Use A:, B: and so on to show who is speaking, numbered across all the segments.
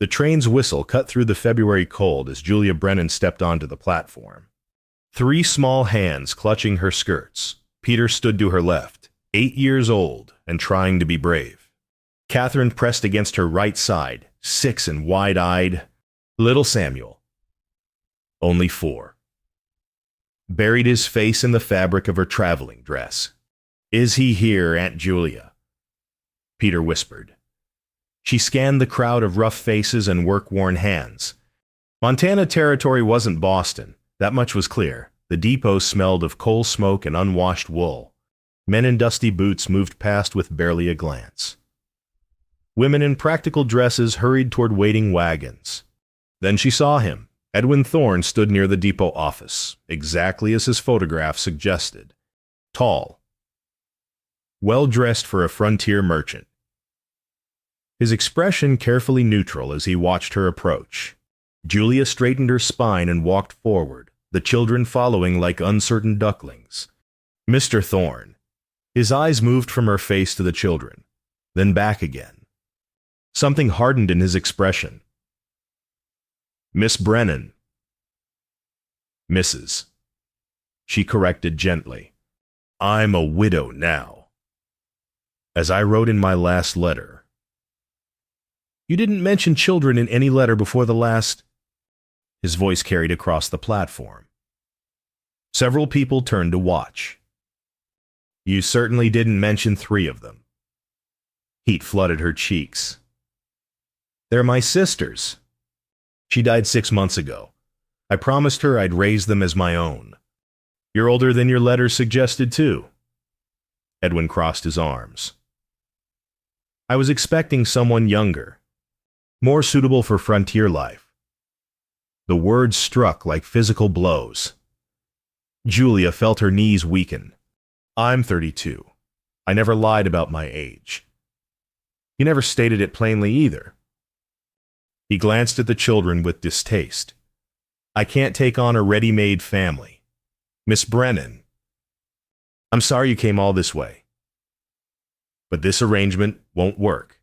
A: The train's whistle cut through the February cold as Julia Brennan stepped onto the platform. 3 small hands clutching her skirts. Peter stood to her left, 8 years old and trying to be brave. Catherine pressed against her right side, 6 and wide-eyed. Little Samuel, only 4, buried his face in the fabric of her traveling dress. "Is he here, Aunt Julia?" Peter whispered. She scanned the crowd of rough faces and work-worn hands. Montana Territory wasn't Boston, that much was clear. The depot smelled of coal smoke and unwashed wool. Men in dusty boots moved past with barely a glance. Women in practical dresses hurried toward waiting wagons. Then she saw him. Edwin Thorne stood near the depot office, exactly as his photograph suggested. Tall, well-dressed for a frontier merchant. His expression carefully neutral as he watched her approach. Julia straightened her spine and walked forward, the children following like uncertain ducklings. "Mr. Thorne." His eyes moved from her face to the children, then back again. Something hardened in his expression. "Miss Brennan." "Mrs." She corrected gently. "I'm a widow now. As I wrote in my last letter." "You didn't mention children in any letter before the last—" His voice carried across the platform. Several people turned to watch. "You certainly didn't mention 3 of them." Heat flooded her cheeks. "They're my sisters. She died 6 months ago. I promised her I'd raise them as my own. You're older than your letter suggested, too." Edwin crossed his arms. "I was expecting someone younger, more suitable for frontier life." The words struck like physical blows. Julia felt her knees weaken. "I'm 32. I never lied about my age. You never stated it plainly either." He glanced at the children with distaste. "I can't take on a ready-made family. Miss Brennan, I'm sorry you came all this way, but this arrangement won't work."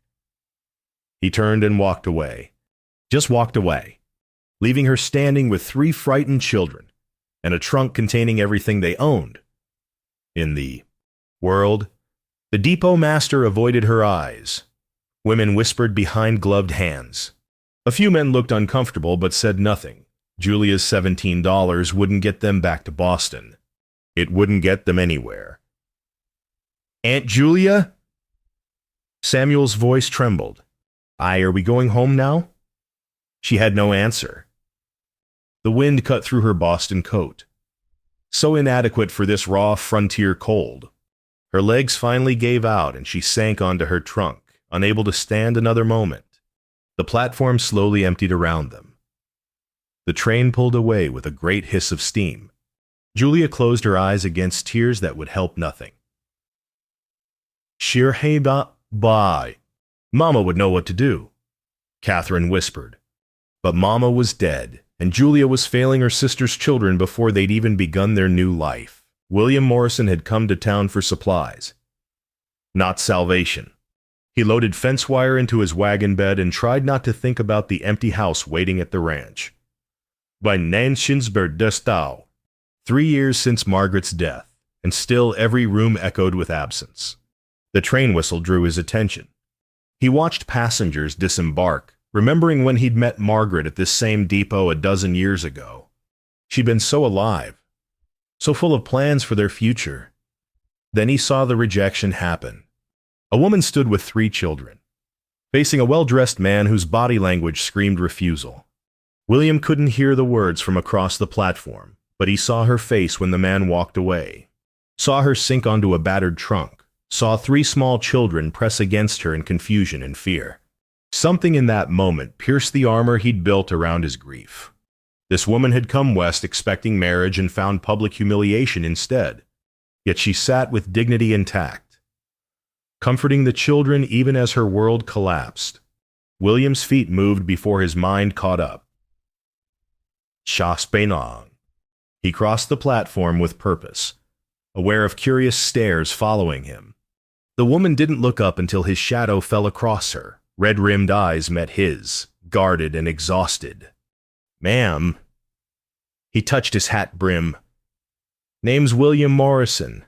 A: He turned and walked away. Just walked away, leaving her standing with 3 frightened children and a trunk containing everything they owned. In the world, the depot master avoided her eyes. Women whispered behind gloved hands. A few men looked uncomfortable but said nothing. Julia's $17 wouldn't get them back to Boston. It wouldn't get them anywhere. "Aunt Julia?" Samuel's voice trembled. Are we going home now?" She had no answer. The wind cut through her Boston coat. So inadequate for this raw frontier cold. Her legs finally gave out and she sank onto her trunk, unable to stand another moment. The platform slowly emptied around them. The train pulled away with a great hiss of steam. Julia closed her eyes against tears that would help nothing. Bye. Mama would know what to do," Catherine whispered. But Mama was dead, and Julia was failing her sister's children before they'd even begun their new life. William Morrison had come to town for supplies, not salvation. He loaded fence wire into his wagon bed and tried not to think about the empty house waiting at the ranch. By Nanshinsberg Destau, 3 years since Margaret's death, and still every room echoed with absence. The train whistle drew his attention. He watched passengers disembark, remembering when he'd met Margaret at this same depot a dozen years ago. She'd been so alive, so full of plans for their future. Then he saw the rejection happen. A woman stood with 3 children, facing a well-dressed man whose body language screamed refusal. William couldn't hear the words from across the platform, but he saw her face when the man walked away, saw her sink onto a battered trunk, saw 3 small children press against her in confusion and fear. Something in that moment pierced the armor he'd built around his grief. This woman had come west expecting marriage and found public humiliation instead. Yet she sat with dignity intact, comforting the children even as her world collapsed. William's feet moved before his mind caught up. Shaspenong. He crossed the platform with purpose, aware of curious stares following him. The woman didn't look up until his shadow fell across her. Red-rimmed eyes met his, guarded and exhausted. "Ma'am." He touched his hat brim. "Name's William Morrison.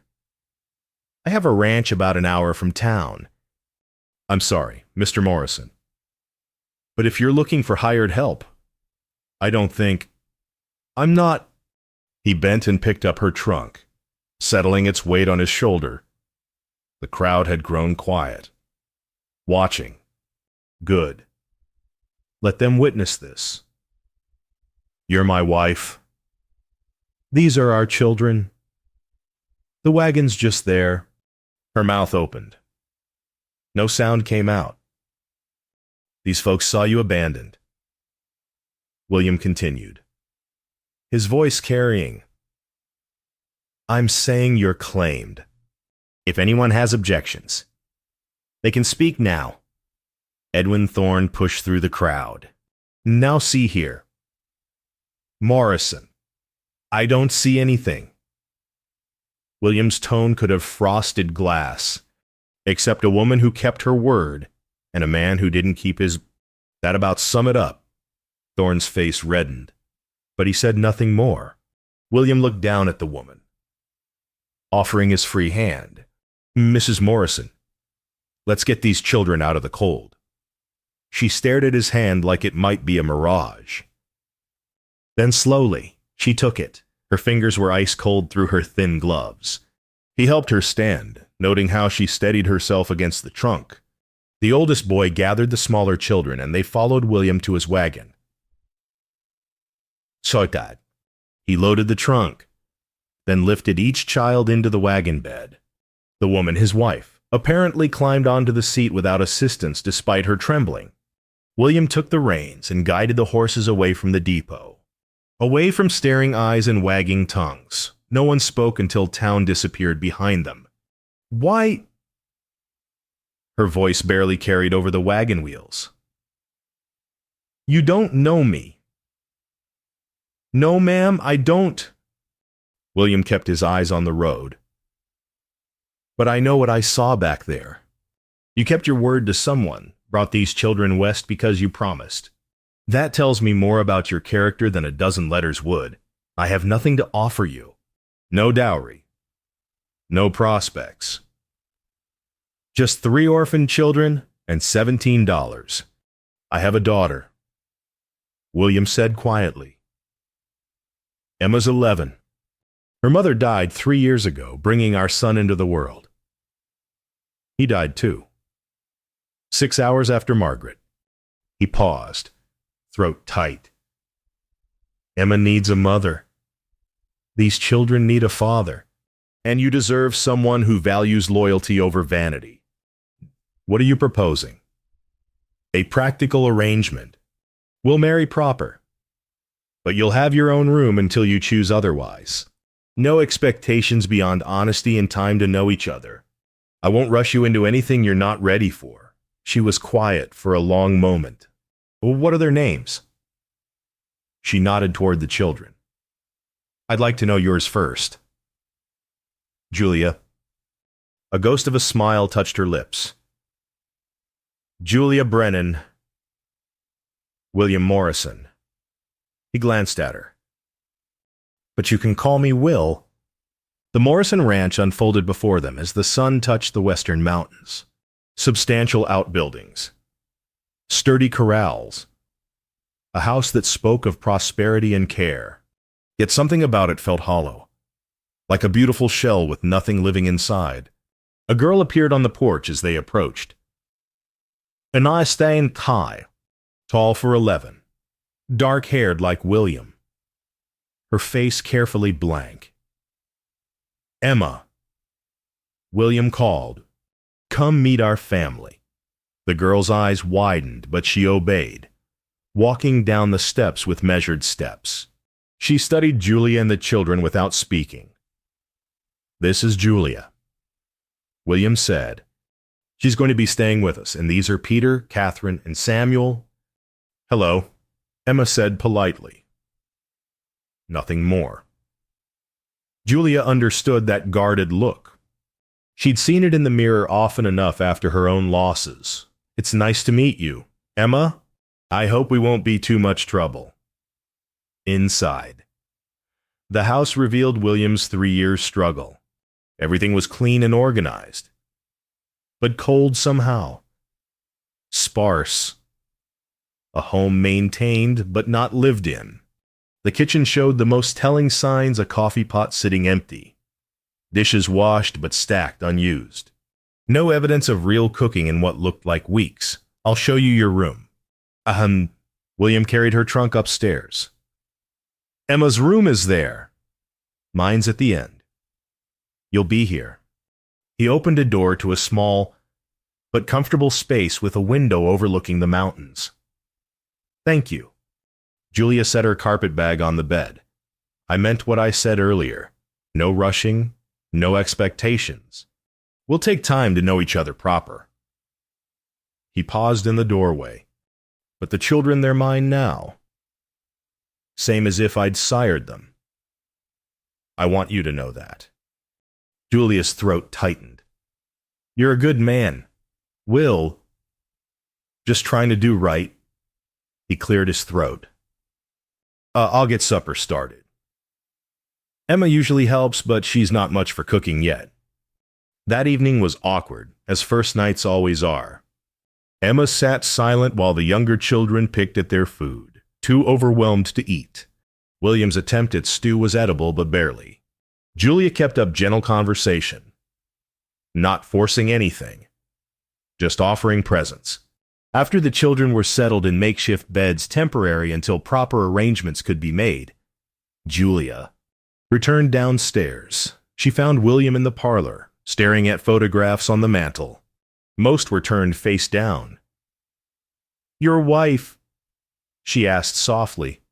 A: I have a ranch about an hour from town." "I'm sorry, Mr. Morrison. But if you're looking for hired help, I don't think—" "I'm not—" He bent and picked up her trunk, settling its weight on his shoulder. The crowd had grown quiet, watching. Good. Let them witness this. "You're my wife. These are our children. The wagon's just there." Her mouth opened. No sound came out. "These folks saw you abandoned." William continued, his voice carrying. "I'm saying you're claimed. If anyone has objections, they can speak now." Edwin Thorne pushed through the crowd. "Now see here. Morrison, I don't see anything." William's tone could have frosted glass, except a woman who kept her word and a man who didn't keep his. That about sum it up. Thorne's face reddened, but he said nothing more. William looked down at the woman, offering his free hand. "Mrs. Morrison, let's get these children out of the cold." She stared at his hand like it might be a mirage. Then slowly, she took it. Her fingers were ice cold through her thin gloves. He helped her stand, noting how she steadied herself against the trunk. The oldest boy gathered the smaller children, and they followed William to his wagon. "So, Dad." He loaded the trunk, then lifted each child into the wagon bed. The woman, his wife, apparently climbed onto the seat without assistance despite her trembling. William took the reins and guided the horses away from the depot. Away from staring eyes and wagging tongues. No one spoke until town disappeared behind them. "Why?" Her voice barely carried over the wagon wheels. "You don't know me." "No, ma'am, I don't." William kept his eyes on the road. "But I know what I saw back there. You kept your word to someone, brought these children west because you promised. That tells me more about your character than a dozen letters would. I have nothing to offer you. No dowry. No prospects. Just 3 orphan children and $17. I have a daughter," William said quietly. "Emma's 11. Her mother died 3 years ago, bringing our son into the world. He died too. 6 hours after Margaret." He paused, throat tight. "Emma needs a mother. These children need a father. And you deserve someone who values loyalty over vanity. What are you proposing?" "A practical arrangement. We'll marry proper. But you'll have your own room until you choose otherwise. No expectations beyond honesty and time to know each other. I won't rush you into anything you're not ready for." She was quiet for a long moment. "What are their names?" She nodded toward the children. "I'd like to know yours first." "Julia." A ghost of a smile touched her lips. "Julia Brennan." "William Morrison." He glanced at her. "But you can call me Will." The Morrison Ranch unfolded before them as the sun touched the western mountains. Substantial outbuildings, sturdy corrals, a house that spoke of prosperity and care. Yet something about it felt hollow, like a beautiful shell with nothing living inside. A girl appeared on the porch as they approached. A nice day in Kai, tall for 11, dark-haired like William, her face carefully blank. "Emma," William called. "Come meet our family." The girl's eyes widened, but she obeyed, walking down the steps with measured steps. She studied Julia and the children without speaking. "This is Julia," William said. "She's going to be staying with us, and these are Peter, Catherine, and Samuel." "Hello," Emma said politely. Nothing more. Julia understood that guarded look. She'd seen it in the mirror often enough after her own losses. "It's nice to meet you. Emma?" I hope we won't be too much trouble. Inside. The house revealed William's 3-year struggle. Everything was clean and organized. But cold somehow. Sparse. A home maintained but not lived in. The kitchen showed the most telling signs: a coffee pot sitting empty. Dishes washed but stacked unused. No evidence of real cooking in what looked like weeks. I'll show you your room. William carried her trunk upstairs. Emma's room is there. Mine's at the end. You'll be here. He opened a door to a small but comfortable space with a window overlooking the mountains. Thank you. Julia set her carpet bag on the bed. I meant what I said earlier. No rushing, no expectations. We'll take time to know each other proper. He paused in the doorway. But the children, they're mine now. Same as if I'd sired them. I want you to know that. Julia's throat tightened. You're a good man. Will. Just trying to do right. He cleared his throat. I'll get supper started. Emma usually helps, but she's not much for cooking yet. That evening was awkward, as first nights always are. Emma sat silent while the younger children picked at their food, too overwhelmed to eat. William's attempt at stew was edible, but barely. Julia kept up gentle conversation, not forcing anything, just offering presents. After the children were settled in makeshift beds, temporary until proper arrangements could be made, Julia returned downstairs. She found William in the parlor, staring at photographs on the mantel. Most were turned face down. Your wife, she asked softly.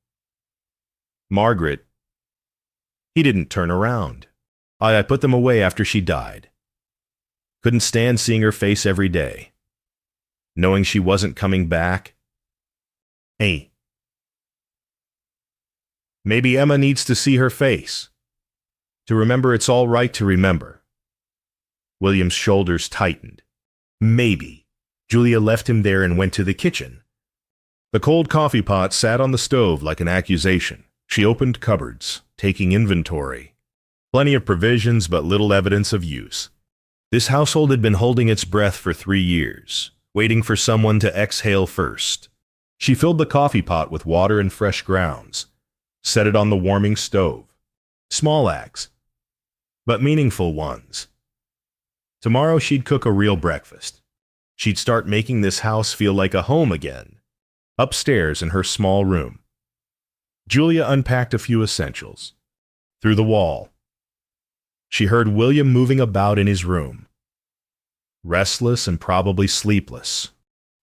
A: Margaret. He didn't turn around. I put them away after she died. Couldn't stand seeing her face every day. Knowing she wasn't coming back. Hey. Maybe Emma needs to see her face. To remember it's all right to remember. William's shoulders tightened. Maybe. Julia left him there and went to the kitchen. The cold coffee pot sat on the stove like an accusation. She opened cupboards, taking inventory. Plenty of provisions, but little evidence of use. This household had been holding its breath for 3 years, waiting for someone to exhale first. She filled the coffee pot with water and fresh grounds, set it on the warming stove. Small acts, but meaningful ones. Tomorrow she'd cook a real breakfast. She'd start making this house feel like a home again, upstairs in her small room. Julia unpacked a few essentials. Through the wall, she heard William moving about in his room. Restless and probably sleepless.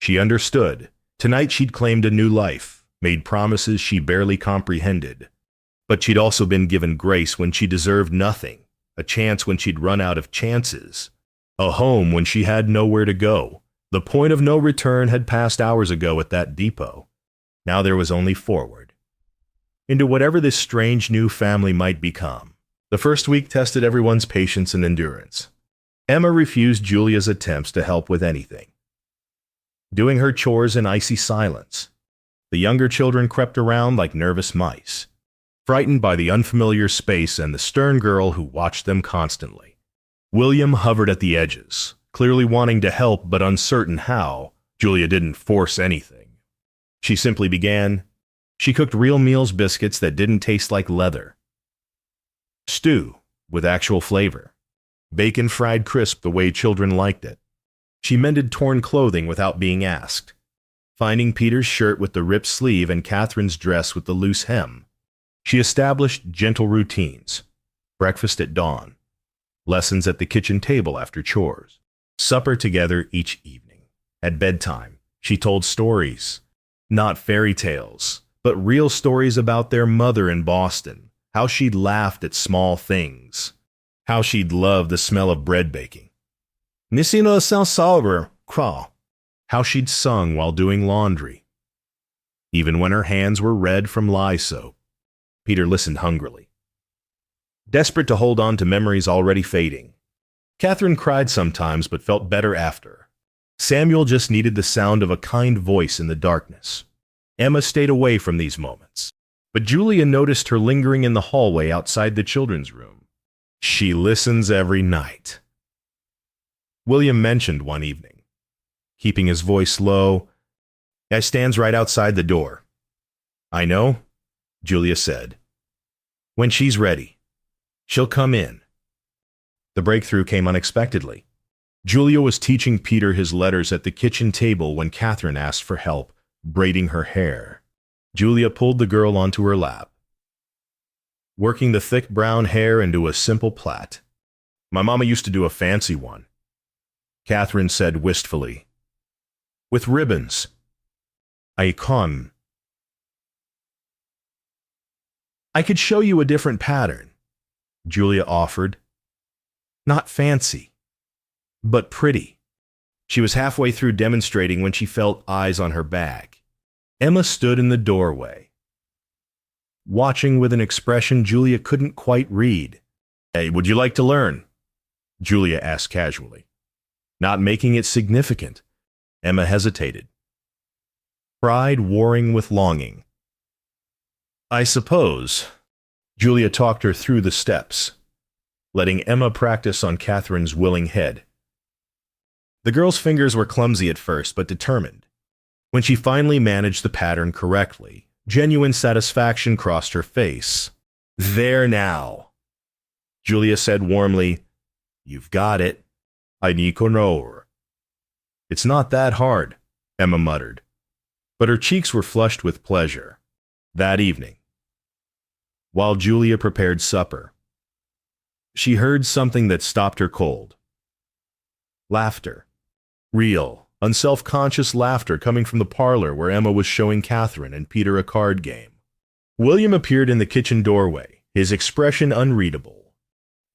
A: She understood. Tonight she'd claimed a new life, made promises she barely comprehended. But she'd also been given grace when she deserved nothing, a chance when she'd run out of chances, a home when she had nowhere to go. The point of no return had passed hours ago at that depot. Now there was only forward, into whatever this strange new family might become. The first week tested everyone's patience and endurance. Emma refused Julia's attempts to help with anything, doing her chores in icy silence. The younger children crept around like nervous mice, frightened by the unfamiliar space and the stern girl who watched them constantly. William hovered at the edges, clearly wanting to help but uncertain how. Julia didn't force anything. She simply began. She cooked real meals biscuits that didn't taste like leather. Stew with actual flavor. Bacon fried crisp the way children liked it. She mended torn clothing without being asked, finding Peter's shirt with the ripped sleeve and Catherine's dress with the loose hem. She established gentle routines. Breakfast at dawn. Lessons at the kitchen table after chores. Supper together each evening. At bedtime, she told stories. Not fairy tales, but real stories about their mother in Boston. How she'd laughed at small things. How she'd loved the smell of bread baking. Missino sounds sour, crawl. How she'd sung while doing laundry, even when her hands were red from lye soap. Peter listened hungrily, desperate to hold on to memories already fading. Catherine cried sometimes but felt better after. Samuel just needed the sound of a kind voice in the darkness. Emma stayed away from these moments, but Julia noticed her lingering in the hallway outside the children's room. She listens every night, William mentioned one evening, keeping his voice low. I stands right outside the door. I know, Julia said. When she's ready, she'll come in. The breakthrough came unexpectedly. Julia was teaching Peter his letters at the kitchen table when Catherine asked for help braiding her hair. Julia pulled the girl onto her lap, working the thick brown hair into a simple plait. My mama used to do a fancy one, Catherine said wistfully. With ribbons. I could show you a different pattern, Julia offered. Not fancy, but pretty. She was halfway through demonstrating when she felt eyes on her back. Emma stood in the doorway, watching with an expression Julia couldn't quite read. Hey, would you like to learn? Julia asked casually. Not making it significant, Emma hesitated, pride warring with longing. I suppose. Julia talked her through the steps, letting Emma practice on Catherine's willing head. The girl's fingers were clumsy at first, but determined. When she finally managed the pattern correctly, genuine satisfaction crossed her face. There now, Julia said warmly. You've got it. I need to know. It's not that hard, Emma muttered, but her cheeks were flushed with pleasure. That evening, while Julia prepared supper, she heard something that stopped her cold. Laughter. Real, unself-conscious laughter coming from the parlor where Emma was showing Catherine and Peter a card game. William appeared in the kitchen doorway, his expression unreadable.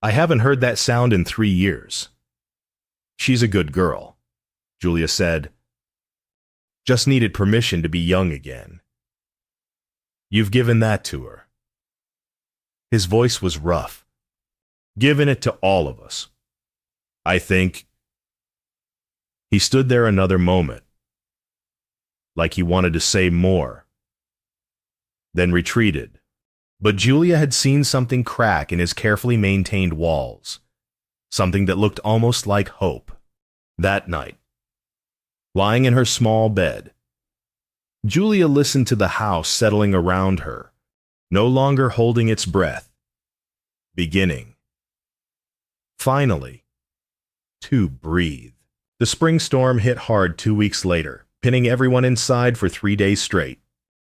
A: I haven't heard that sound in 3 years. She's a good girl, Julia said. Just needed permission to be young again. You've given that to her. His voice was rough. Given it to all of us. I think. He stood there another moment, like he wanted to say more, then retreated. But Julia had seen something crack in his carefully maintained walls, something that looked almost like hope. That night, lying in her small bed, Julia listened to the house settling around her, no longer holding its breath, beginning, finally, to breathe. The spring storm hit hard 2 weeks later, pinning everyone inside for 3 days straight.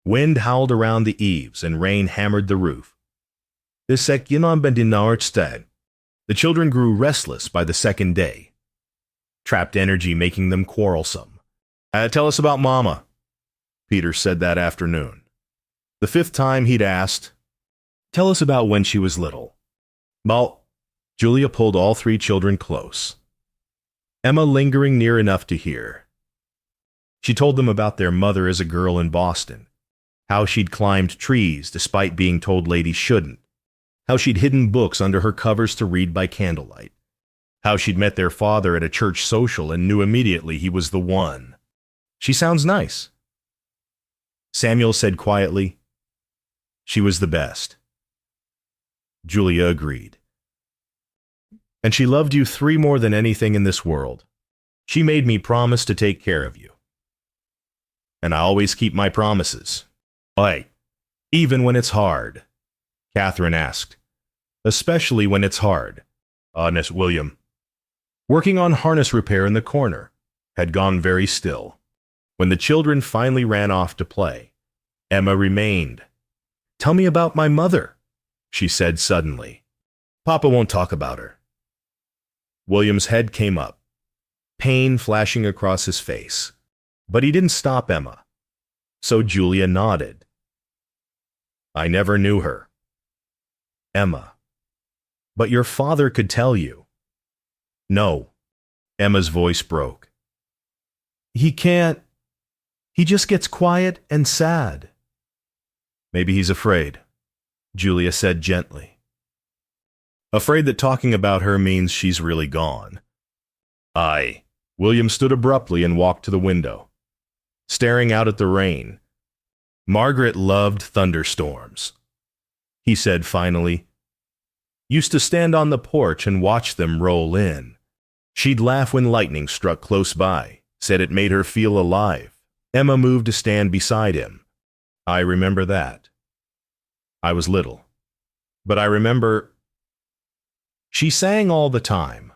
A: Wind howled around the eaves and rain hammered the roof. The children grew restless by the second day, trapped energy making them quarrelsome. Tell us about Mama, Peter said that afternoon. The 5th time he'd asked, tell us about when she was little. Well, Julia pulled all 3 children close, Emma lingering near enough to hear. She told them about their mother as a girl in Boston, how she'd climbed trees despite being told ladies shouldn't, how she'd hidden books under her covers to read by candlelight, how she'd met their father at a church social and knew immediately he was the one. She sounds nice, Samuel said quietly. She was the best. Julia agreed. And she loved you 3 more than anything in this world. She made me promise to take care of you. And I always keep my promises. Hey, even when it's hard, Catherine asked. Especially when it's hard, honest William. Working on harness repair in the corner had gone very still. When the children finally ran off to play, Emma remained. Tell me about my mother, she said suddenly. Papa won't talk about her. William's head came up, pain flashing across his face. But he didn't stop Emma, so Julia nodded. I never knew her. Emma. But your father could tell you. No. Emma's voice broke. He can't. He just gets quiet and sad. Maybe he's afraid, Julia said gently. Afraid that talking about her means she's really gone. William stood abruptly and walked to the window, staring out at the rain. Margaret loved thunderstorms, he said finally. Used to stand on the porch and watch them roll in. She'd laugh when lightning struck close by, said it made her feel alive. Emma moved to stand beside him. I remember that. I was little. But I remember she sang all the time,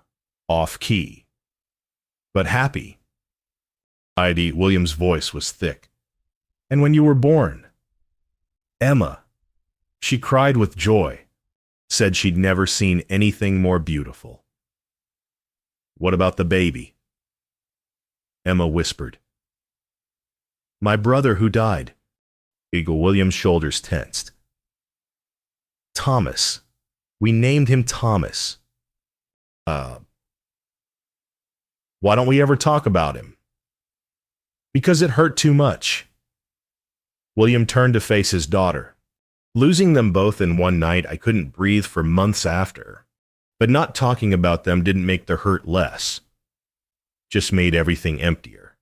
A: off key, but happy. Heidi, William's voice was thick. And when you were born, Emma, she cried with joy, said she'd never seen anything more beautiful. What about the baby? Emma whispered. My brother who died. Eagle William's shoulders tensed. Thomas. We named him Thomas. Why don't we ever talk about him? Because it hurt too much. William turned to face his daughter. Losing them both in one night, I couldn't breathe for months after. But not talking about them didn't make the hurt less. Just made everything emptier.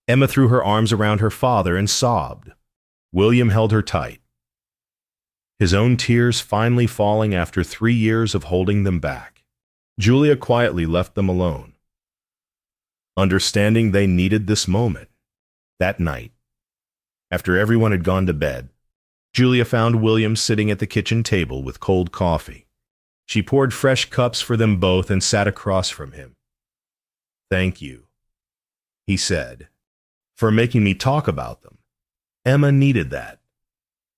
A: Emma threw her arms around her father and sobbed. William held her tight, his own tears finally falling after 3 years of holding them back. Julia quietly left them alone, understanding they needed this moment. That night, after everyone had gone to bed, Julia found William sitting at the kitchen table with cold coffee. She poured fresh cups for them both and sat across from him. Thank you, he said, for making me talk about them. Emma needed that.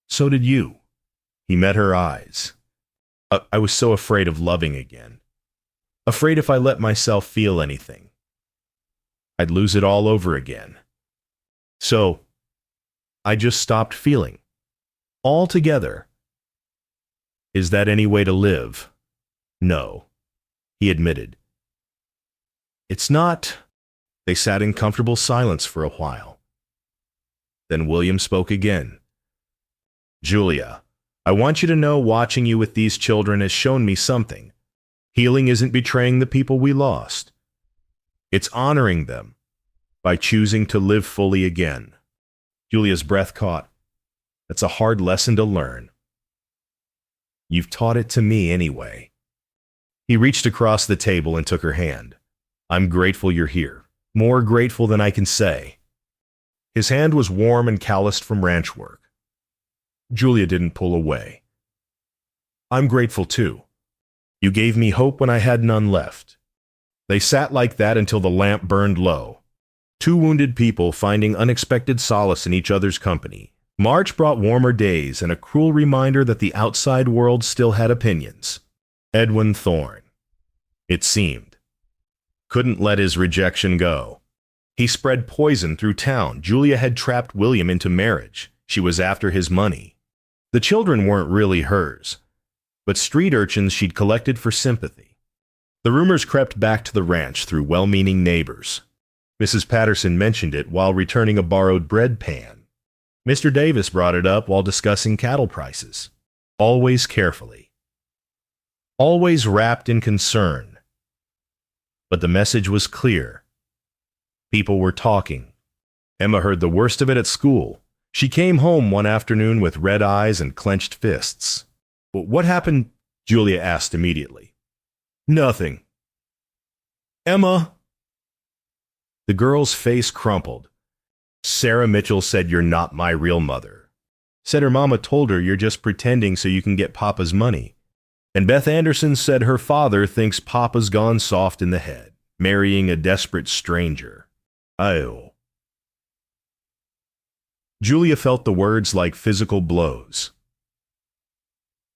A: So did you. He met her eyes. I was so afraid of loving again. Afraid if I let myself feel anything, I'd lose it all over again. So, I just stopped feeling. Altogether. Is that any way to live? No, he admitted. It's not. They sat in comfortable silence for a while. Then William spoke again. Julia, I want you to know watching you with these children has shown me something. Healing isn't betraying the people we lost. It's honoring them by choosing to live fully again. Julia's breath caught. That's a hard lesson to learn. You've taught it to me anyway. He reached across the table and took her hand. I'm grateful you're here. More grateful than I can say. His hand was warm and calloused from ranch work. Julia didn't pull away. I'm grateful too. You gave me hope when I had none left. They sat like that until the lamp burned low. Two wounded people finding unexpected solace in each other's company. March brought warmer days and a cruel reminder that the outside world still had opinions. Edwin Thorne, it seemed, couldn't let his rejection go. He spread poison through town. Julia had trapped William into marriage. She was after his money. The children weren't really hers, but street urchins she'd collected for sympathy. The rumors crept back to the ranch through well-meaning neighbors. Mrs. Patterson mentioned it while returning a borrowed bread pan. Mr. Davis brought it up while discussing cattle prices, always carefully, always wrapped in concern. But the message was clear. People were talking. Emma heard the worst of it at school. She came home one afternoon with red eyes and clenched fists. What happened? Julia asked immediately. Nothing. Emma. The girl's face crumpled. Sarah Mitchell said you're not my real mother. Said her mama told her you're just pretending so you can get Papa's money. And Beth Anderson said her father thinks Papa's gone soft in the head, marrying a desperate stranger. Oh. Julia felt the words like physical blows.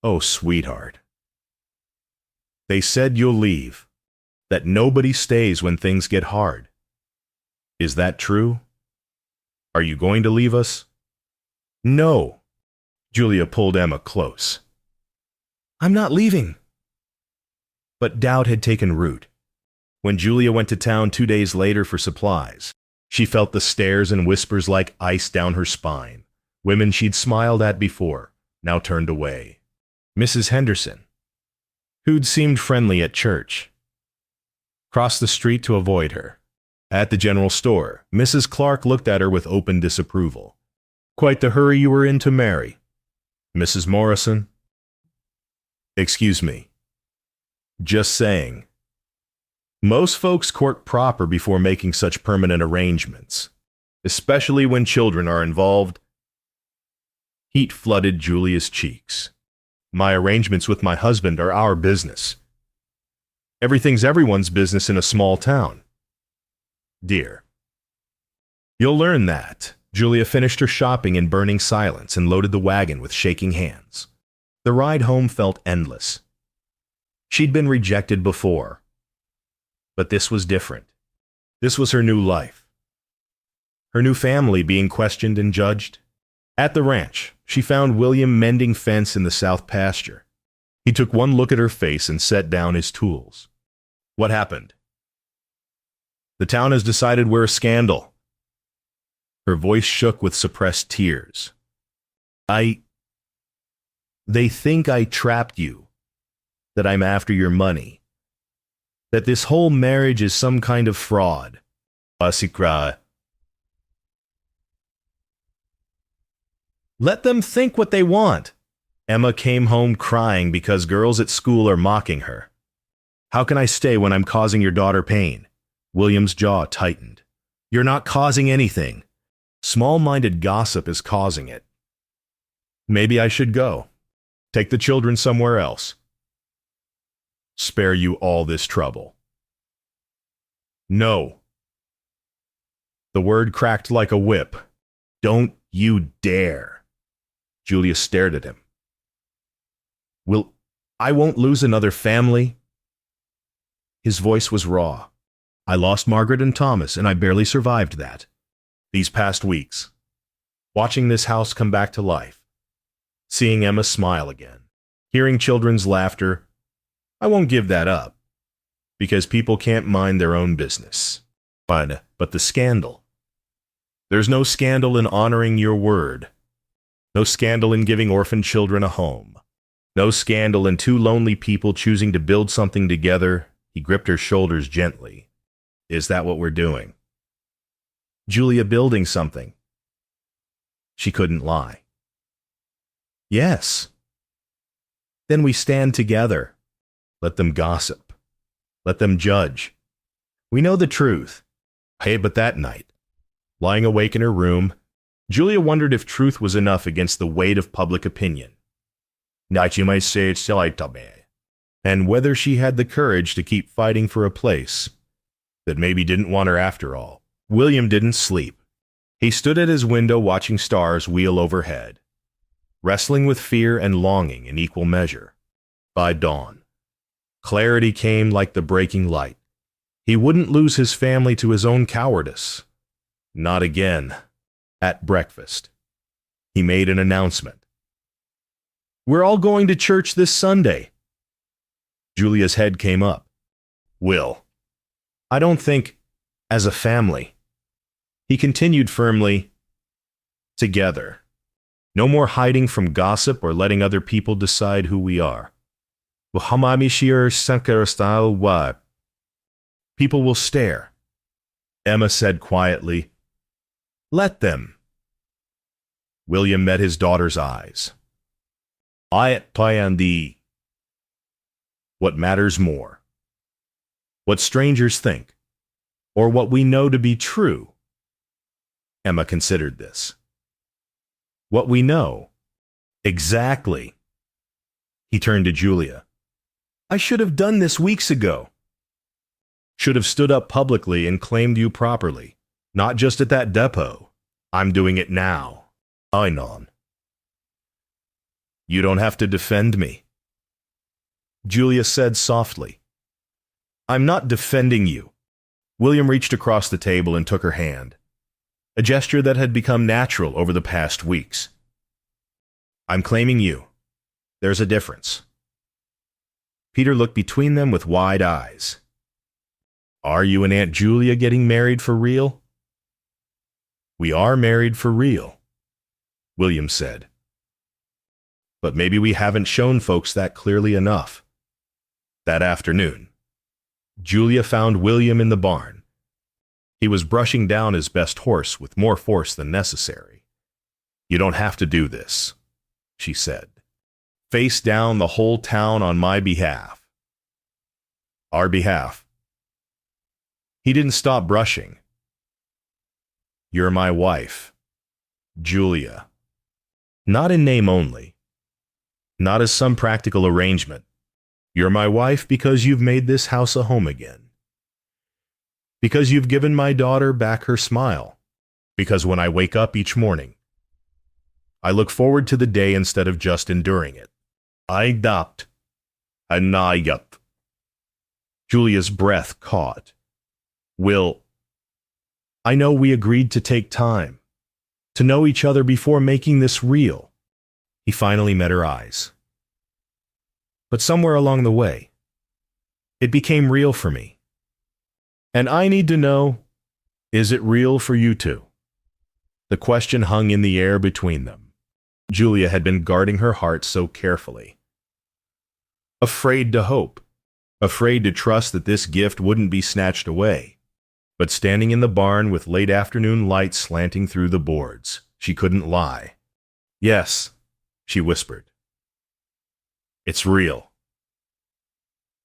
A: Oh, sweetheart. They said you'll leave, that nobody stays when things get hard. Is that true? Are you going to leave us? No. Julia pulled Emma close. I'm not leaving. But doubt had taken root. When Julia went to town 2 days later for supplies, she felt the stares and whispers like ice down her spine. Women she'd smiled at before, now turned away. Mrs. Henderson, who'd seemed friendly at church, crossed the street to avoid her. At the general store, Mrs. Clark looked at her with open disapproval. Quite the hurry you were in to marry, Mrs. Morrison. Excuse me. Just saying. Most folks court proper before making such permanent arrangements, especially when children are involved. Heat flooded Julia's cheeks. My arrangements with my husband are our business. Everything's everyone's business in a small town. Dear. You'll learn that. Julia finished her shopping in burning silence and loaded the wagon with shaking hands. The ride home felt endless. She'd been rejected before. But this was different. This was her new life. Her new family being questioned and judged. At the ranch, she found William mending fence in the south pasture. He took one look at her face and set down his tools. What happened? The town has decided we're a scandal. Her voice shook with suppressed tears. They think I trapped you, that I'm after your money, that this whole marriage is some kind of fraud. Let them think what they want. Emma came home crying because girls at school are mocking her. How can I stay when I'm causing your daughter pain? William's jaw tightened. You're not causing anything. Small-minded gossip is causing it. Maybe I should go. Take the children somewhere else. Spare you all this trouble. No. The word cracked like a whip. Don't you dare. Julia stared at him. I won't lose another family. His voice was raw. I lost Margaret and Thomas, and I barely survived that. These past weeks, watching this house come back to life, seeing Emma smile again, hearing children's laughter, I won't give that up, because people can't mind their own business. But the scandal. There's no scandal in honoring your word. No scandal in giving orphan children a home. No scandal in two lonely people choosing to build something together. He gripped her shoulders gently. Is that what we're doing? Julia, building something. She couldn't lie. Yes. Then we stand together. Let them gossip. Let them judge. We know the truth. Hey, but that night, lying awake in her room, Julia wondered if truth was enough against the weight of public opinion. And whether she had the courage to keep fighting for a place that maybe didn't want her after all. William didn't sleep. He stood at his window watching stars wheel overhead, wrestling with fear and longing in equal measure. By dawn, clarity came like the breaking light. He wouldn't lose his family to his own cowardice. Not again. At breakfast, he made an announcement. We're all going to church this Sunday. Julia's head came up. Will, I don't think, as a family. He continued firmly, together. No more hiding from gossip or letting other people decide who we are. People will stare. Emma said quietly, let them. William met his daughter's eyes. What matters more? What strangers think, or what we know to be true? Emma considered this. What we know. Exactly. He turned to Julia. I should have done this weeks ago. Should have stood up publicly and claimed you properly, not just at that depot. I'm doing it now. Einon. You don't have to defend me. Julia said softly. I'm not defending you. William reached across the table and took her hand, a gesture that had become natural over the past weeks. I'm claiming you. There's a difference. Peter looked between them with wide eyes. Are you and Aunt Julia getting married for real? We are married for real, William said. But maybe we haven't shown folks that clearly enough. That afternoon, Julia found William in the barn. He was brushing down his best horse with more force than necessary. You don't have to do this, she said. Face down the whole town on my behalf. Our behalf. He didn't stop brushing. You're my wife, Julia. Not in name only. Not as some practical arrangement. You're my wife because you've made this house a home again. Because you've given my daughter back her smile. Because when I wake up each morning, I look forward to the day instead of just enduring it. I adopt. Anayat. Julia's breath caught. Will, I know we agreed to take time, to know each other before making this real. He finally met her eyes. But somewhere along the way, it became real for me. And I need to know, is it real for you too? The question hung in the air between them. Julia had been guarding her heart so carefully. Afraid to hope, afraid to trust that this gift wouldn't be snatched away. But standing in the barn with late afternoon light slanting through the boards, she couldn't lie. Yes, she whispered. It's real.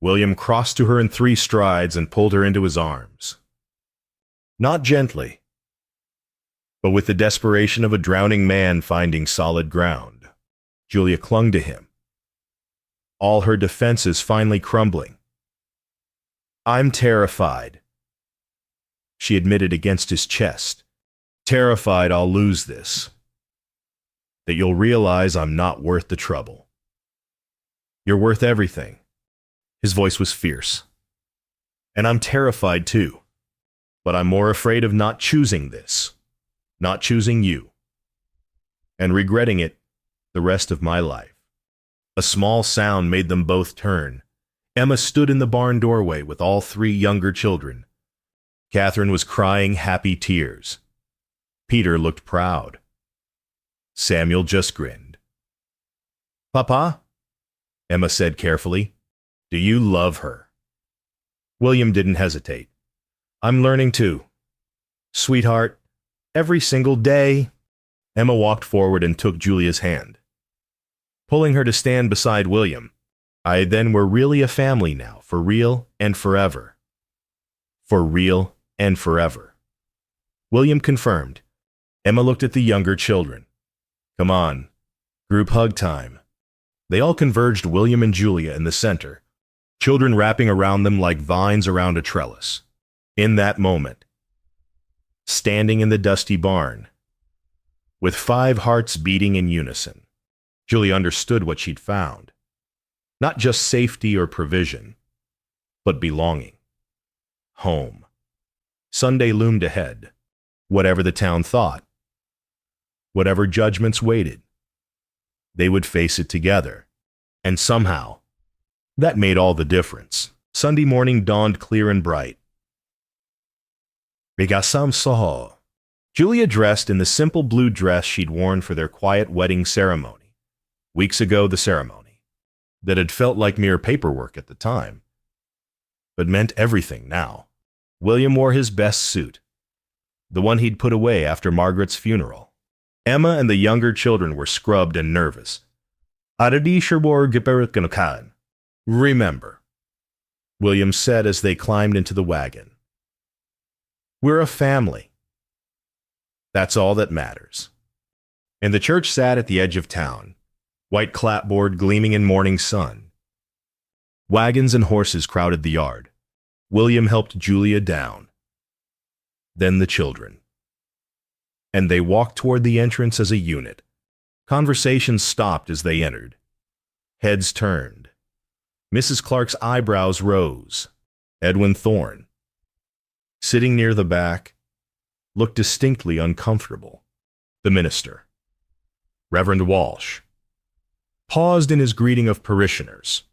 A: William crossed to her in 3 strides and pulled her into his arms. Not gently, but with the desperation of a drowning man finding solid ground. Julia clung to him, all her defenses finally crumbling. I'm terrified, she admitted against his chest. Terrified I'll lose this. That you'll realize I'm not worth the trouble. You're worth everything. His voice was fierce. And I'm terrified too. But I'm more afraid of not choosing this. Not choosing you. And regretting it the rest of my life. A small sound made them both turn. Emma stood in the barn doorway with all 3 younger children. Catherine was crying happy tears. Peter looked proud. Samuel just grinned. Papa, Emma said carefully, do you love her? William didn't hesitate. I'm learning too. Sweetheart, every single day. Emma walked forward and took Julia's hand, pulling her to stand beside William. I then were really a family now, for real and forever. For real and forever. William confirmed. Emma looked at the younger children. Come on, group hug time. They all converged William and Julia in the center, children wrapping around them like vines around a trellis. In that moment, standing in the dusty barn, with 5 hearts beating in unison, Julia understood what she'd found. Not just safety or provision, but belonging. Home. Sunday loomed ahead. Whatever the town thought, whatever judgments waited, they would face it together. And somehow, that made all the difference. Sunday morning dawned clear and bright. Bigasam Soho. Julia dressed in the simple blue dress she'd worn for their quiet wedding ceremony. Weeks ago, the ceremony. That had felt like mere paperwork at the time, but meant everything now. William wore his best suit, the one he'd put away after Margaret's funeral. Emma and the younger children were scrubbed and nervous. Remember, William said as they climbed into the wagon. We're a family. That's all that matters. And the church sat at the edge of town, white clapboard gleaming in morning sun. Wagons and horses crowded the yard. William helped Julia down. Then the children. And they walked toward the entrance as a unit. Conversations stopped as they entered. Heads turned. Mrs. Clark's eyebrows rose. Edwin Thorne, sitting near the back, looked distinctly uncomfortable. The minister, Reverend Walsh, paused in his greeting of parishioners.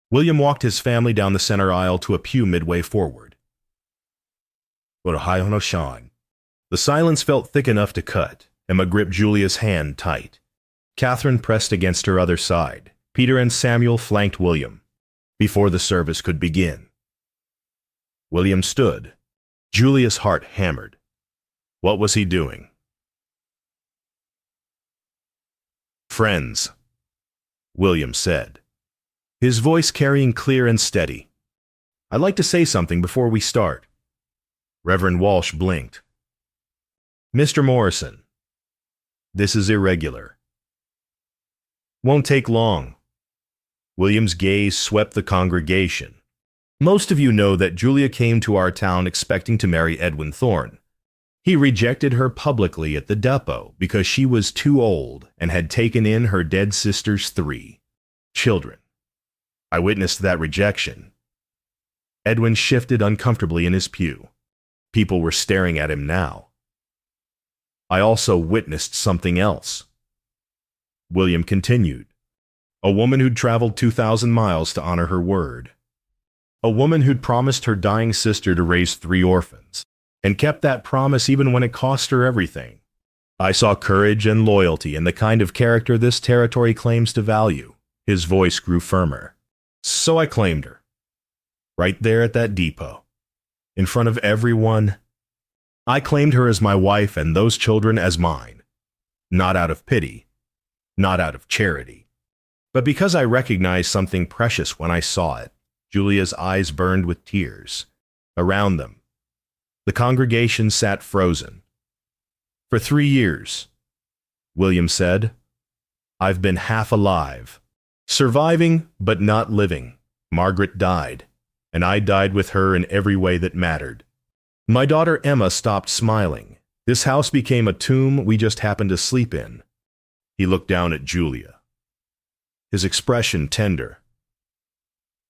A: William walked his family down the center aisle to a pew midway forward. The silence felt thick enough to cut. Emma gripped Julia's hand tight. Catherine pressed against her other side. Peter and Samuel flanked William. Before the service could begin, William stood. Julia's heart hammered. What was he doing? Friends, William said, his voice carrying clear and steady. I'd like to say something before we start. Reverend Walsh blinked. Mr. Morrison, this is irregular. Won't take long. William's gaze swept the congregation. Most of you know that Julia came to our town expecting to marry Edwin Thorne. He rejected her publicly at the depot because she was too old and had taken in her dead sister's 3 children. I witnessed that rejection. Edwin shifted uncomfortably in his pew. People were staring at him now. I also witnessed something else. William continued. A woman who'd traveled 2,000 miles to honor her word. A woman who'd promised her dying sister to raise 3 orphans, and kept that promise even when it cost her everything. I saw courage and loyalty in the kind of character this territory claims to value. His voice grew firmer. So I claimed her. Right there at that depot. In front of everyone. I claimed her as my wife and those children as mine. Not out of pity. Not out of charity. But because I recognized something precious when I saw it. Julia's eyes burned with tears. Around them, the congregation sat frozen. For 3 years, William said, I've been half alive. Surviving, but not living. Margaret died, and I died with her in every way that mattered. My daughter Emma stopped smiling. This house became a tomb we just happened to sleep in. He looked down at Julia, his expression tender.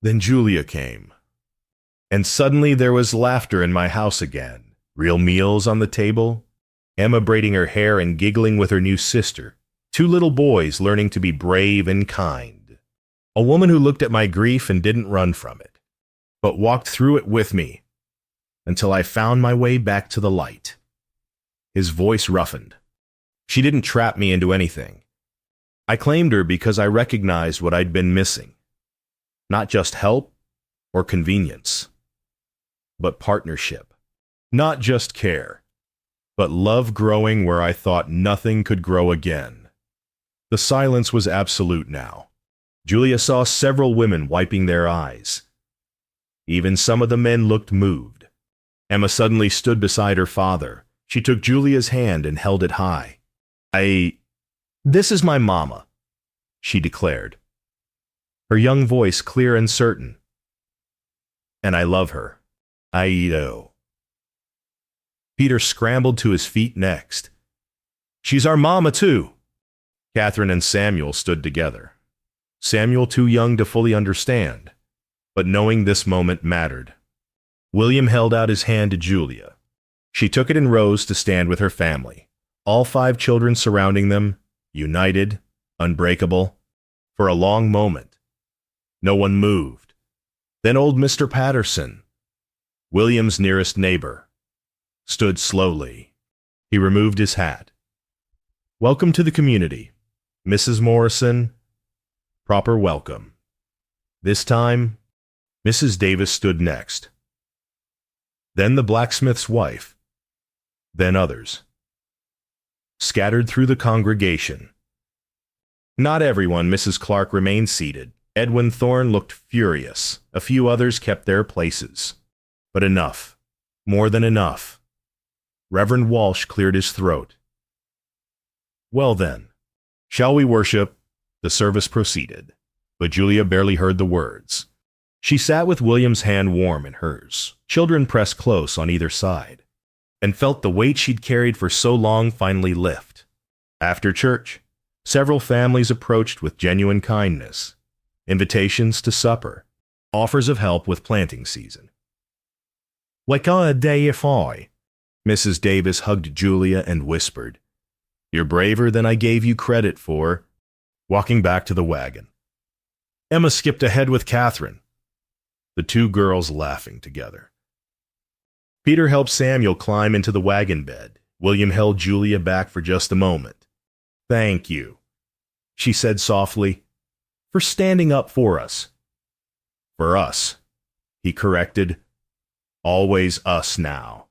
A: Then Julia came. And suddenly there was laughter in my house again. Real meals on the table. Emma braiding her hair and giggling with her new sister. 2 little boys learning to be brave and kind. A woman who looked at my grief and didn't run from it, but walked through it with me until I found my way back to the light. His voice roughened. She didn't trap me into anything. I claimed her because I recognized what I'd been missing. Not just help or convenience, but partnership. Not just care, but love growing where I thought nothing could grow again. The silence was absolute now. Julia saw several women wiping their eyes. Even some of the men looked moved. Emma suddenly stood beside her father. She took Julia's hand and held it high. This is my mama, she declared. Her young voice clear and certain. And I love her. I do. Peter scrambled to his feet next. She's our mama, too. Catherine and Samuel stood together. Samuel too young to fully understand, but knowing this moment mattered. William held out his hand to Julia. She took it and rose to stand with her family, all 5 children surrounding them, united, unbreakable. For a long moment, no one moved. Then old Mr. Patterson, William's nearest neighbor, stood slowly. He removed his hat. Welcome to the community, Mrs. Morrison. Proper welcome. This time, Mrs. Davis stood next. Then the blacksmith's wife. Then others. Scattered through the congregation. Not everyone, Mrs. Clark remained seated. Edwin Thorne looked furious. A few others kept their places. But enough. More than enough. Reverend Walsh cleared his throat. Well then, shall we worship? The service proceeded, but Julia barely heard the words. She sat with William's hand warm in hers, children pressed close on either side, and felt the weight she'd carried for so long finally lift. After church, several families approached with genuine kindness, invitations to supper, offers of help with planting season. Like a day if I, Mrs. Davis hugged Julia and whispered, You're braver than I gave you credit for. Walking back to the wagon. Emma skipped ahead with Catherine, the 2 girls laughing together. Peter helped Samuel climb into the wagon bed. William held Julia back for just a moment. Thank you, she said softly, for standing up for us. For us, he corrected. Always us now.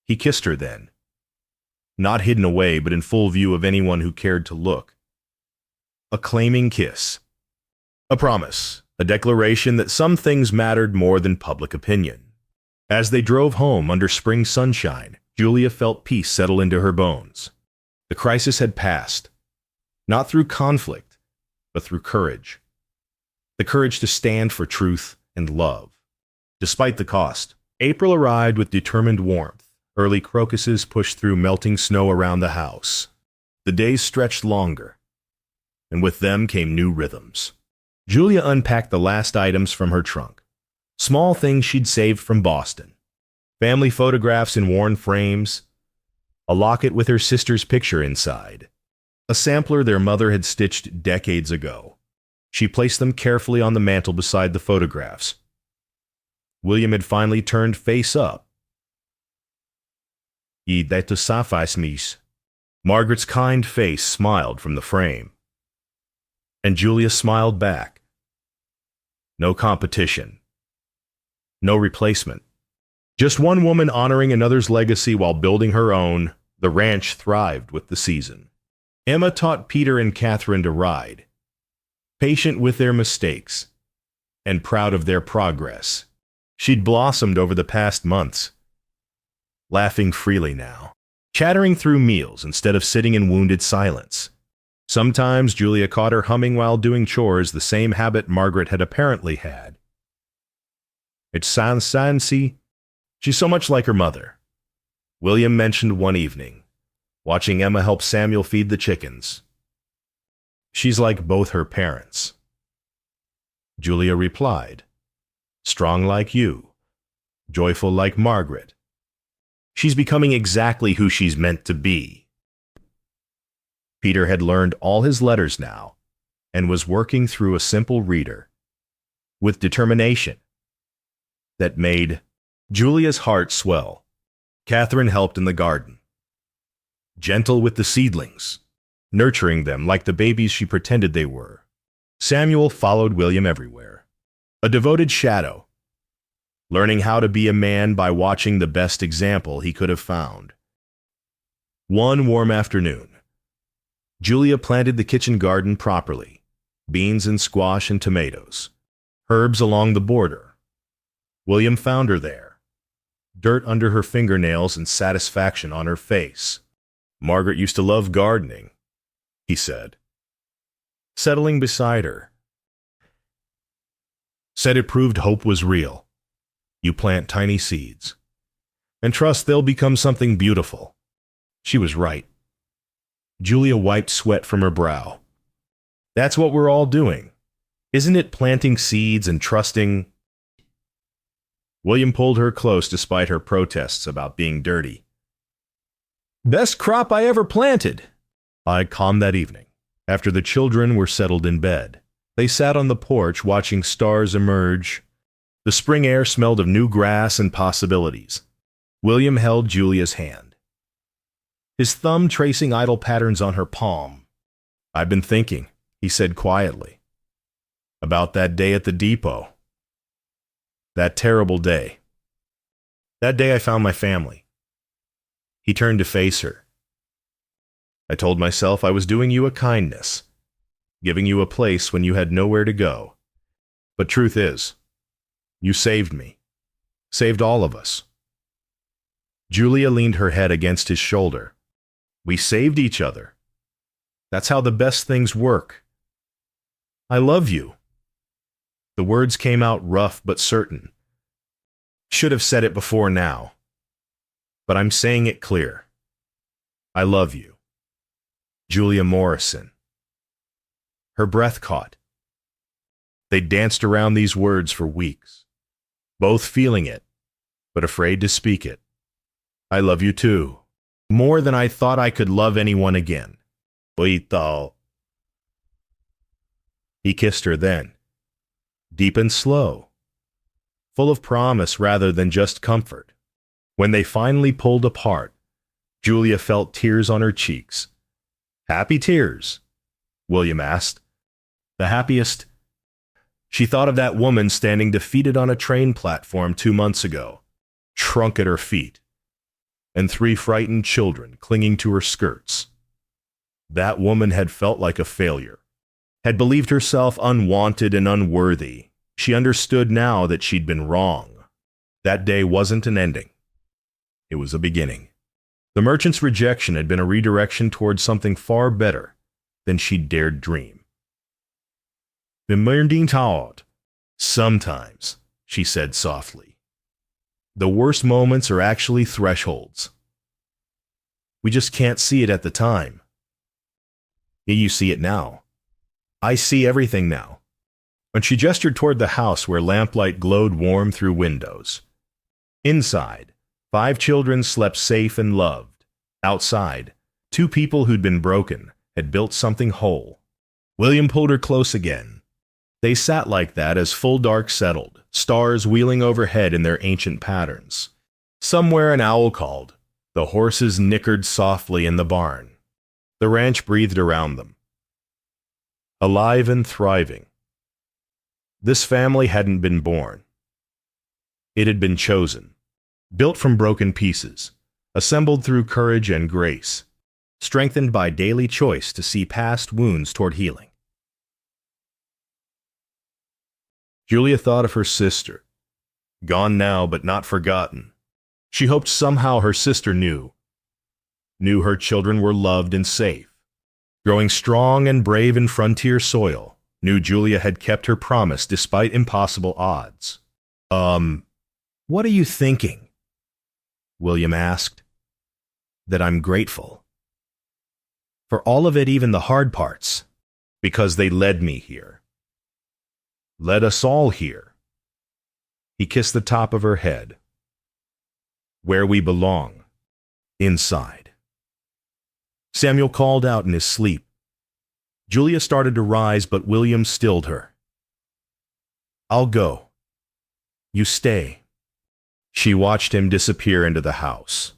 A: He kissed her then. Not hidden away, but in full view of anyone who cared to look. a claiming kiss. A promise, a declaration that some things mattered more than public opinion. As they drove home under spring sunshine, Julia felt peace settle into her bones. The crisis had passed, not through conflict, but through courage. The courage to stand for truth and love. Despite the cost, April arrived with determined warmth. Early crocuses pushed through melting snow around the house. The days stretched longer, and with them came new rhythms. Julia unpacked the last items from her trunk. Small things she'd saved from Boston. Family photographs in worn frames, a locket with her sister's picture inside, a sampler their mother had stitched decades ago. She placed them carefully on the mantel beside the photographs. William had finally turned face up. "E dette safais mis." Margaret's kind face smiled from the frame. And Julia smiled back. No competition. No replacement. Just one woman honoring another's legacy while building her own. The ranch thrived with the season. Emma taught Peter and Catherine to ride, patient with their mistakes, and proud of their progress. She'd blossomed over the past months, laughing freely now, chattering through meals instead of sitting in wounded silence. Sometimes Julia caught her humming while doing chores, the same habit Margaret had apparently had. It's Sansi. She's so much like her mother. William mentioned one evening, watching Emma help Samuel feed the chickens. She's like both her parents. Julia replied, strong like you, joyful like Margaret. She's becoming exactly who she's meant to be. Peter had learned all his letters now and was working through a simple reader with determination that made Julia's heart swell. Catherine helped in the garden, gentle with the seedlings, nurturing them like the babies she pretended they were. Samuel followed William everywhere, a devoted shadow, learning how to be a man by watching the best example he could have found. One warm afternoon, Julia planted the kitchen garden properly, beans and squash and tomatoes, herbs along the border. William found her there, dirt under her fingernails and satisfaction on her face. Margaret used to love gardening, he said, settling beside her. Said it proved hope was real. You plant tiny seeds and trust they'll become something beautiful. She was right. Julia wiped sweat from her brow. That's what we're all doing, isn't it? Planting seeds and trusting. William pulled her close despite her protests about being dirty. Best crop I ever planted. I calmed that evening. After the children were settled in bed, they sat on the porch watching stars emerge. The spring air smelled of new grass and possibilities. William held Julia's hand, his thumb tracing idle patterns on her palm. I've been thinking, he said quietly, about that day at the depot. That terrible day. That day I found my family. He turned to face her. I told myself I was doing you a kindness, giving you a place when you had nowhere to go. But truth is, you saved me, saved all of us. Julia leaned her head against his shoulder. We saved each other. That's how the best things work. I love you. The words came out rough but certain. Should have said it before now. But I'm saying it clear. I love you. Julia Morrison. Her breath caught. They danced around these words for weeks, both feeling it, but afraid to speak it. I love you too. More than I thought I could love anyone again. He kissed her then, deep and slow, full of promise rather than just comfort. When they finally pulled apart, Julia felt tears on her cheeks. Happy tears? William asked. The happiest? She thought of that woman standing defeated on a train platform 2 months ago, trunk at her feet, and 3 frightened children clinging to her skirts. That woman had felt like a failure, had believed herself unwanted and unworthy. She understood now that she'd been wrong. That day wasn't an ending. It was a beginning. The merchant's rejection had been a redirection towards something far better than she'd dared dream. Bewildered. Sometimes, she said softly, the worst moments are actually thresholds. We just can't see it at the time. You see it now. I see everything now. And she gestured toward the house where lamplight glowed warm through windows. Inside, 5 children slept safe and loved. Outside, 2 people who'd been broken had built something whole. William pulled her close again. They sat like that as full dark settled, stars wheeling overhead in their ancient patterns. Somewhere an owl called. The horses nickered softly in the barn. The ranch breathed around them. Alive and thriving. This family hadn't been born. It had been chosen. Built from broken pieces, assembled through courage and grace, strengthened by daily choice to see past wounds toward healing. Julia thought of her sister, gone now but not forgotten. She hoped somehow her sister knew her children were loved and safe. Growing strong and brave in frontier soil, knew Julia had kept her promise despite impossible odds. What are you thinking? William asked. That I'm grateful. For all of it, even the hard parts, because they led me here. Led us all here. He kissed the top of her head. Where we belong. Inside. Samuel called out in his sleep. Julia started to rise, but William stilled her. I'll go. You stay. She watched him disappear into the house.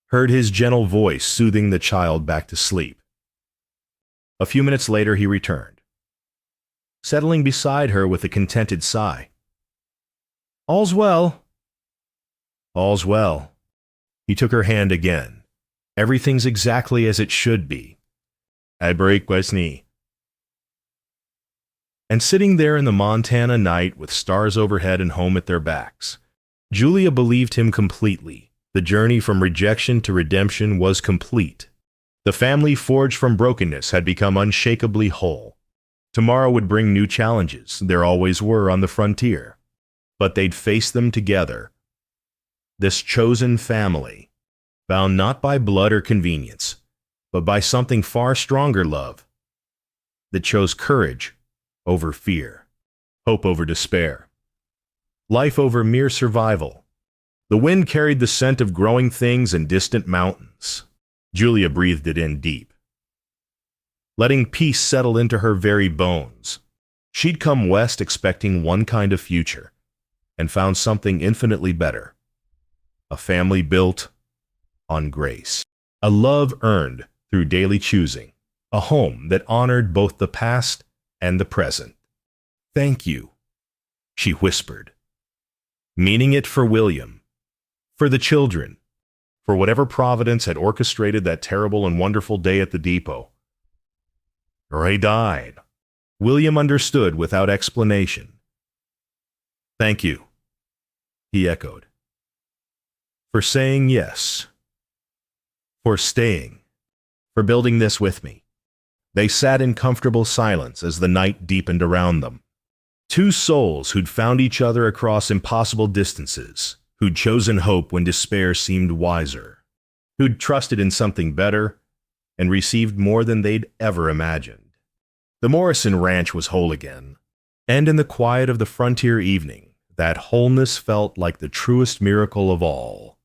A: Heard his gentle voice soothing the child back to sleep. A few minutes later he returned, settling beside her with a contented sigh. All's well. All's well. He took her hand again. Everything's exactly as it should be. I break my knee. And sitting there in the Montana night with stars overhead and home at their backs, Julia believed him completely. The journey from rejection to redemption was complete. The family forged from brokenness had become unshakably whole. Tomorrow would bring new challenges. There always were on the frontier. But they'd face them together. This chosen family, bound not by blood or convenience, but by something far stronger, love, that chose courage over fear, hope over despair, life over mere survival. The wind carried the scent of growing things and distant mountains. Julia breathed it in deep, letting peace settle into her very bones. She'd come west expecting one kind of future, and found something infinitely better. A family built on grace. A love earned through daily choosing. A home that honored both the past and the present. Thank you, she whispered, meaning it for William, for the children, for whatever Providence had orchestrated that terrible and wonderful day at the depot. Ray died. William understood without explanation. Thank you, he echoed. For saying yes. For staying. For building this with me. They sat in comfortable silence as the night deepened around them. 2 souls who'd found each other across impossible distances, who'd chosen hope when despair seemed wiser, who'd trusted in something better and received more than they'd ever imagined. The Morrison Ranch was whole again, and in the quiet of the frontier evening, that wholeness felt like the truest miracle of all.